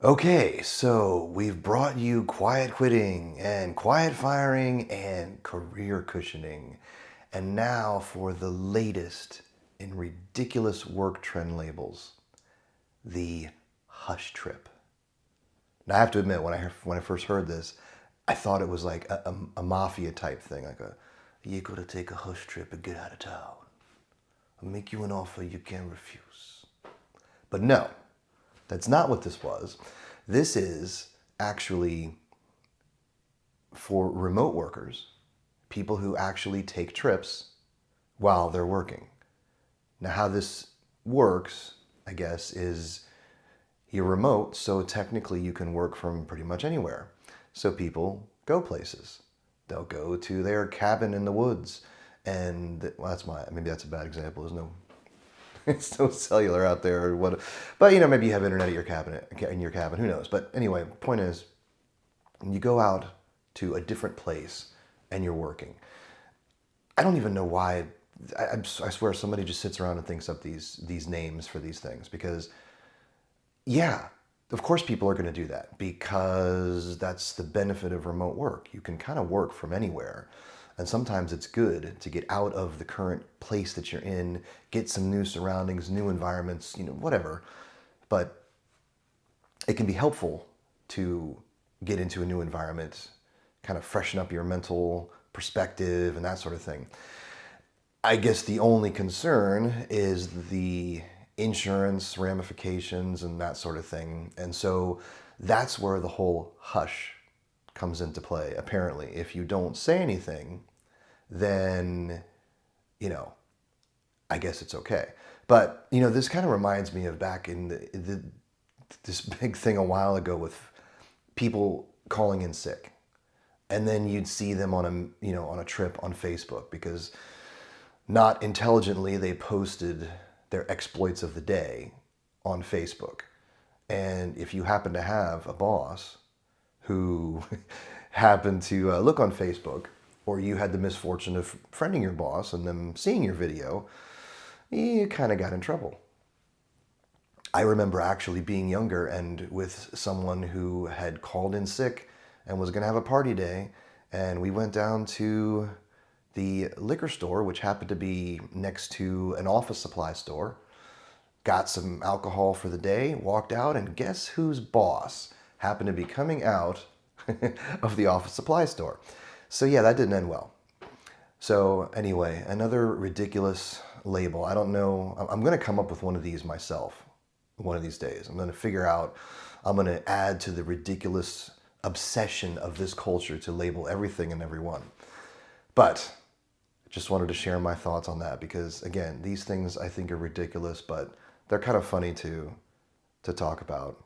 Okay, so we've brought you quiet quitting and quiet firing and career cushioning. And now for the latest in ridiculous work trend labels, the hush trip. Now I have to admit, when I first heard this, I thought it was like a mafia type thing, like you gotta take a hush trip and get out of town. I'll make you an offer you can't refuse. But no, that's not what this was. This is actually for remote workers, people who actually take trips while they're working. Now, how this works, I guess, is you're remote, so technically you can work from pretty much anywhere. So people go places. They'll go to their cabin in the woods, and well, maybe that's a bad example. There's no it's no cellular out there or what, but maybe you have internet at your cabinet in your cabin. Who knows? But anyway, point is, you go out to a different place and you're working. I don't even know why. I swear somebody just sits around and thinks up these names for these things because, yeah, of course people are going to do that because that's the benefit of remote work. You can kind of work from anywhere. And sometimes it's good to get out of the current place that you're in, get some new surroundings, new environments, whatever. But it can be helpful to get into a new environment, kind of freshen up your mental perspective and that sort of thing. I guess the only concern is the insurance ramifications and that sort of thing. And so that's where the whole hush comes into play. Apparently, if you don't say anything, then, I guess it's okay. But, this kind of reminds me of back in this big thing a while ago with people calling in sick. And then you'd see them on a trip on Facebook because not intelligently they posted their exploits of the day on Facebook. And if you happen to have a boss who happened to look on Facebook, or you had the misfortune of friending your boss and them seeing your video, you kind of got in trouble. I remember actually being younger and with someone who had called in sick and was going to have a party day, and we went down to the liquor store, which happened to be next to an office supply store, got some alcohol for the day, walked out, and guess whose boss happened to be coming out of the office supply store. So yeah, that didn't end well. So anyway, another ridiculous label. I don't know. I'm going to come up with one of these myself one of these days. I'm going to figure out, I'm going to add to the ridiculous obsession of this culture to label everything and everyone. But just wanted to share my thoughts on that because, again, these things I think are ridiculous, but they're kind of funny to talk about.